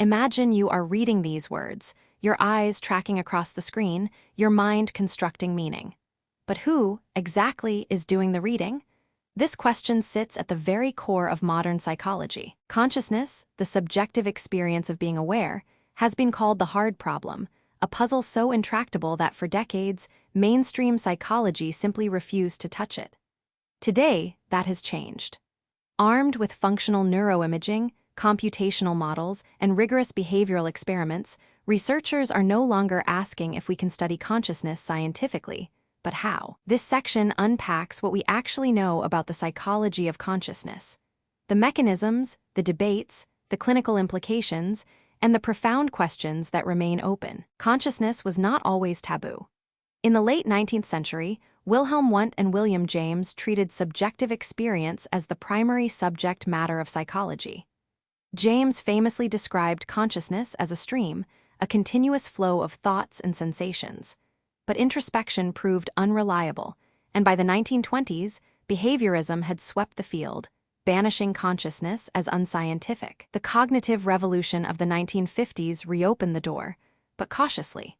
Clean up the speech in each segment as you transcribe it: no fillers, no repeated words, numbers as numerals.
Imagine you are reading these words, your eyes tracking across the screen, your mind constructing meaning. But who, exactly, is doing the reading? This question sits at the very core of modern psychology. Consciousness, the subjective experience of being aware, has been called the hard problem, a puzzle so intractable that for decades, mainstream psychology simply refused to touch it. Today, that has changed. Armed with functional neuroimaging, computational models, and rigorous behavioral experiments, researchers are no longer asking if we can study consciousness scientifically, but how. This section unpacks what we actually know about the psychology of consciousness, the mechanisms, the debates, the clinical implications, and the profound questions that remain open. Consciousness was not always taboo. In the late 19th century, Wilhelm Wundt and William James treated subjective experience as the primary subject matter of psychology. James famously described consciousness as a stream, a continuous flow of thoughts and sensations. But introspection proved unreliable, and by the 1920s, behaviorism had swept the field, banishing consciousness as unscientific. The cognitive revolution of the 1950s reopened the door, but cautiously.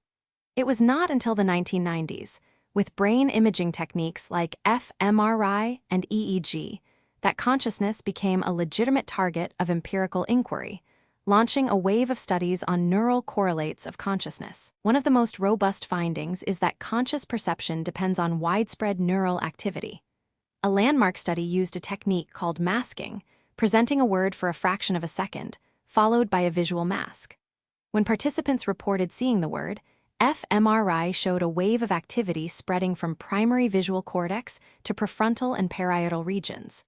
It was not until the 1990s, with brain imaging techniques like fMRI and EEG, that consciousness became a legitimate target of empirical inquiry, launching a wave of studies on neural correlates of consciousness. One of the most robust findings is that conscious perception depends on widespread neural activity. A landmark study used a technique called masking, presenting a word for a fraction of a second, followed by a visual mask. When participants reported seeing the word, fMRI showed a wave of activity spreading from primary visual cortex to prefrontal and parietal regions.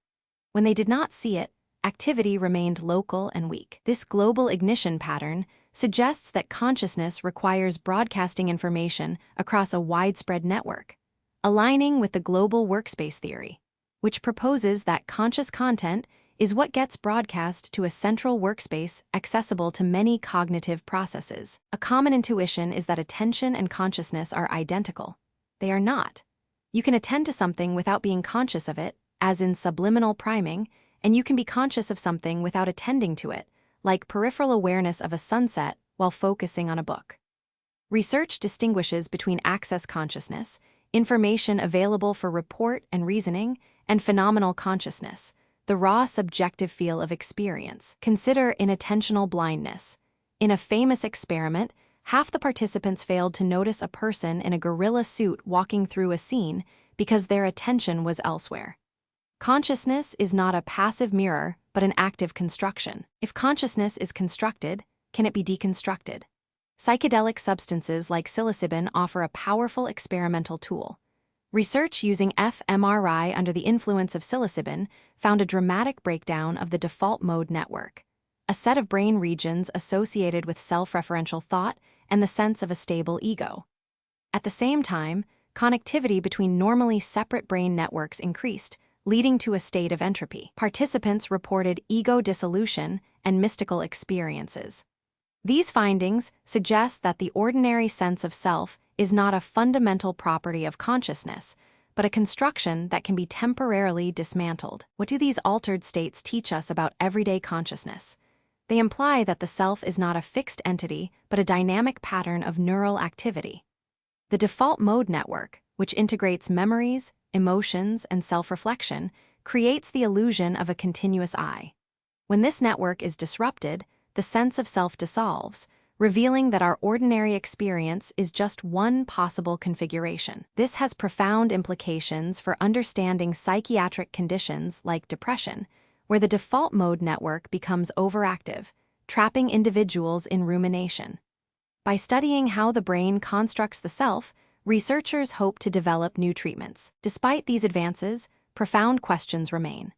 When they did not see it, activity remained local and weak. This global ignition pattern suggests that consciousness requires broadcasting information across a widespread network, aligning with the global workspace theory, which proposes that conscious content is what gets broadcast to a central workspace accessible to many cognitive processes. A common intuition is that attention and consciousness are identical. They are not. You can attend to something without being conscious of it, as in subliminal priming, and you can be conscious of something without attending to it, like peripheral awareness of a sunset while focusing on a book. Research distinguishes between access consciousness, information available for report and reasoning, and phenomenal consciousness, the raw subjective feel of experience. Consider inattentional blindness. In a famous experiment, half the participants failed to notice a person in a gorilla suit walking through a scene because their attention was elsewhere. Consciousness is not a passive mirror, but an active construction. If consciousness is constructed, can it be deconstructed? Psychedelic substances like psilocybin offer a powerful experimental tool. Research using fMRI under the influence of psilocybin found a dramatic breakdown of the default mode network, a set of brain regions associated with self-referential thought and the sense of a stable ego. At the same time, connectivity between normally separate brain networks increased, leading to a state of entropy. Participants reported ego dissolution and mystical experiences. These findings suggest that the ordinary sense of self is not a fundamental property of consciousness, but a construction that can be temporarily dismantled. What do these altered states teach us about everyday consciousness? They imply that the self is not a fixed entity, but a dynamic pattern of neural activity. The default mode network, which integrates memories, emotions, and self-reflection, creates the illusion of a continuous I. When this network is disrupted, the sense of self dissolves, revealing that our ordinary experience is just one possible configuration. This has profound implications for understanding psychiatric conditions like depression, where the default mode network becomes overactive, trapping individuals in rumination. By studying how the brain constructs the self, researchers hope to develop new treatments. Despite these advances, profound questions remain.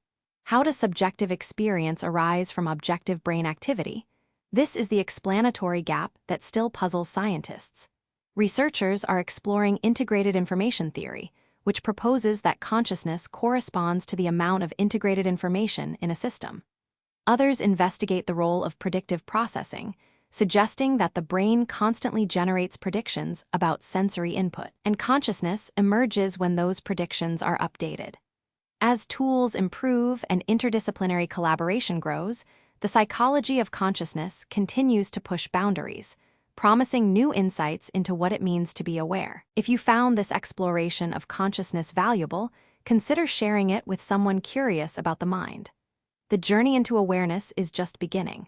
How does subjective experience arise from objective brain activity? This is the explanatory gap that still puzzles scientists. Researchers are exploring integrated information theory, which proposes that consciousness corresponds to the amount of integrated information in a system. Others investigate the role of predictive processing, suggesting that the brain constantly generates predictions about sensory input, and consciousness emerges when those predictions are updated. As tools improve and interdisciplinary collaboration grows, the psychology of consciousness continues to push boundaries, promising new insights into what it means to be aware. If you found this exploration of consciousness valuable, consider sharing it with someone curious about the mind. The journey into awareness is just beginning.